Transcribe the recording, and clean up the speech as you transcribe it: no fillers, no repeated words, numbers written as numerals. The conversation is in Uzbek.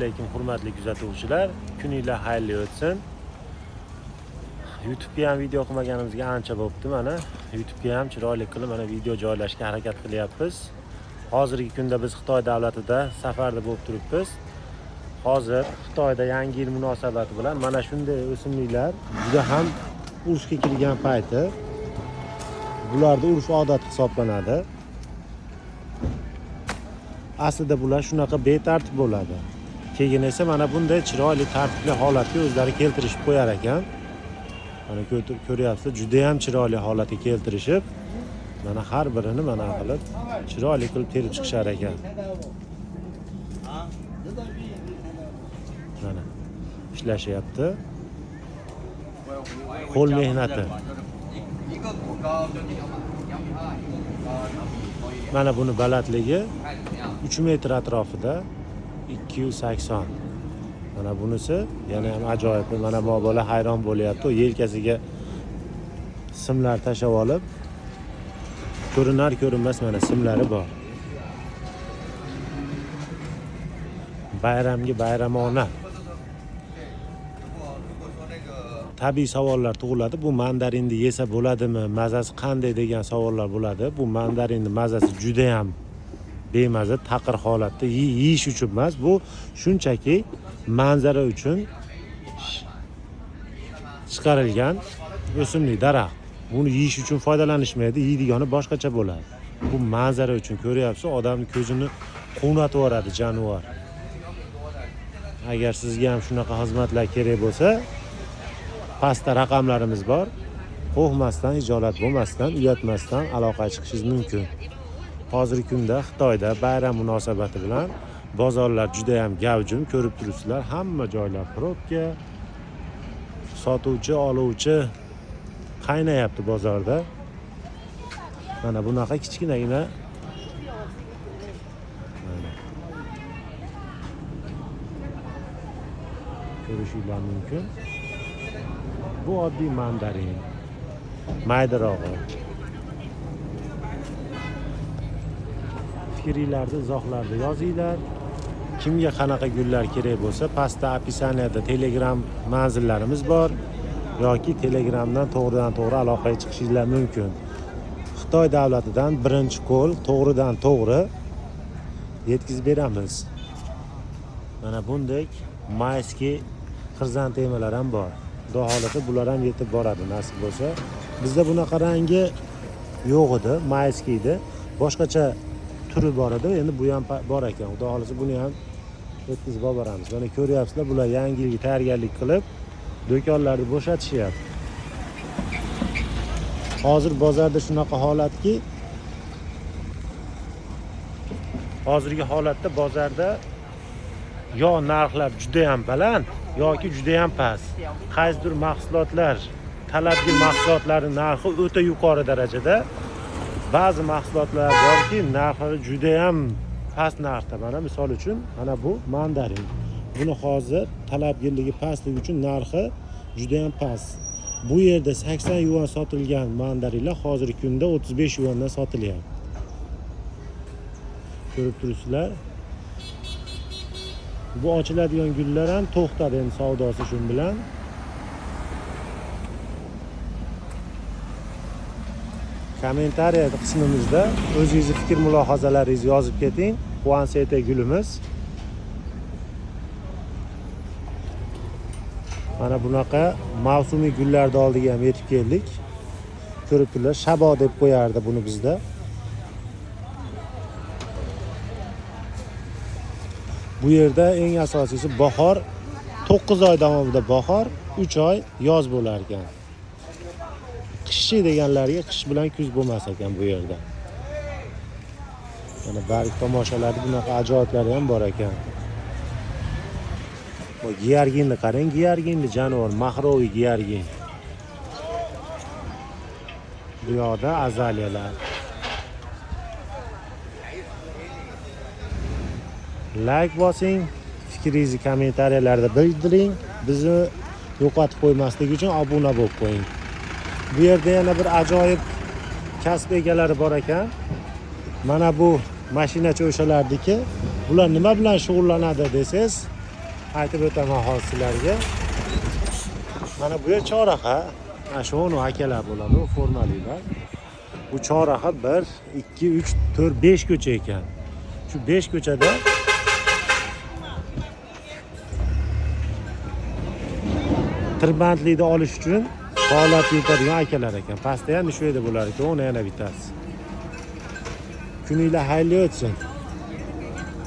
Lekin hurmatli kuzatuvchilar, kuninglar xayrli o'tsin. YouTube'ga ham video qilmaganimizga ancha bo'pti. Mana YouTube'ga ham chiroyli qilib mana video joylashga harakat qilyapmiz. Hozirgi kunda biz Xitoy davlatida safarda bo'lib turibmiz. Hozir Xitoyda Yangi yil munosabati bilan mana shunday o'simliklar juda ham urushga kirgan payti. Bularda urush odat hisoblanadi. Aslida bular shunaqa betartib bo'ladi. Keyin esa mana bunday chiroyli tartibli holatga o'zlari keltirishib qo'yar ekan. Mana ko'ryapsizlar, juda ham chiroyli holatga keltirishib, mana har birini mana qilib chiroyli qilib terib chiqishar ekan. Mana ishlashyapti. Qo'l mehnati. Mana buni balandligi 3 metr atrofida 280. Mana bunisi yana ham ajoyib. Mana bu bola hayron bo'lyapti. U yelkasiga simlar tashab olib, ko'rinar ko'rinmas mana simlari bor. Bayramga bayramona. Tabiiy savollar tug'iladi. Bu mandarinni yesa bo'ladimi? Mazasi qanday degan savollar bo'ladi. Bu mandarinni mazasi juda ham bemaza, taqir holatda, yeyish uchun emas. Bu shunchaki manzara uchun chiqarilgan o'simlik, daraxt. Buni yeyish uchun foydalanishmaydi, yeydigani boshqacha bo'ladi. Bu manzara uchun, ko'ryapsiz, odamning ko'zini quvnatib yuboradi jonivor. Agar sizga ham shunaqa xizmatlar kerak bo'lsa, pastda raqamlarimiz bor. Qo'rqmasdan, ijolat bo'lmasdan, uyatmasdan aloqaga chiqishingiz mumkin. Hozirgi kunda Xitoyda bayram munosabati bilan bozorlar juda ham gavjum, ko'rib turibsizlar. Hamma joylar probka. Sotuvchi, oluvchi qaynayapti bozorda. Mana bunaqa kichkinagina ko'rishingiz mumkin. Bu oddiy mandarin. Maydarog'i. Fikringlarni, izohlarni yozinglar. Kimga qanaqa gullar kerak bo'lsa, pastda opisaniyada Telegram manzillarimiz bor yoki Telegramdan to'g'ridan-to'g'ri aloqaga chiqishingiz mumkin. Xitoy davlatidan birinchi qo'l to'g'ridan-to'g'ri yetkazib beramiz. Mana bunday mayski xrizantemalar ham bor. Xudo xolasa bular ham yetib boradi nasib bo'lsa. Bizda bunaqa rangi yo'q edi, mayski edi. Boshqacha turi bor edi. Endi bu ham bor ekan. Xudo xolasa buni ham yetkazib boramiz. Mana ko'ryapsizlar, bular yangi yilga tayyorgarlik qilib do'konlarni bo'shatishyapti. Hozir bozorda shunaqa holatki, hozirgi holatda bozorda yo narxlar juda ham baland yoki juda ham past. Qaysidir mahsulotlar, talabgir mahsulotlarning narxi o'ta yuqori darajada. Ba'zi mahsulotlar borki, narxlari juda ham past narxda. Mana misol uchun, mana bu mandarin. Buni hozir talabgirligi pastligi uchun narxi juda ham past. Bu yerda 80 yuan sotilgan mandarinlar hozirgi kunda 35 yuandan sotilyapti. Ko'rib turibsizlar. Bu ochiladigan gullar ham to'xtadi endi savdosi shu bilan. Kommentariy qismimizda o'zingizning fikr mulohazalaringizni yozib keting. Puansiyete gulimiz. Mana bunaqa mavsumiy gullarni oldiga ham yetib keldik. Ko'rib turibsizlar, shabo deb qo'yardi buni bizda. Bu yerda eng asosiysi bahor, 9 oy davomida bahor, 3 oy yoz bo'lar ekan. Qishchi deganlarga qish bilan kuz bo'lmas ekan bu yerda. Mana barg tomoshalarda bunaqa ajoyiblari ham bor ekan. Bu giyarginni qarang, giyarginni jonivor, mahroviy giyargin. Bu yoqda azaliyalar. Like bosing, fikringizni kommentariyalarda bildiring. Bizni yo'qotib qo'ymaslik uchun obuna bo'lib qo'ying. Bu yerda yana bir ajoyib kasb egalari bor ekan. Mana bu mashinachi o'shalardiki, bular nima bilan shug'ullanadi desangiz, aytib o'taman hozir sizlarga. Mana bu yer choraqa. Mana shu uni akalar bo'ladi, u formalilar. Bu choraqa 1, 2, 3, 4, 5 ko'cha ekan. Shu 5 ko'chada tirbandlikni olish uchun faoliyat yuritadigan akalar ekan. Pastda ham shu yerda bo'lar ekan, uni yana bittasi. Kuninglar xayrli o'tsin.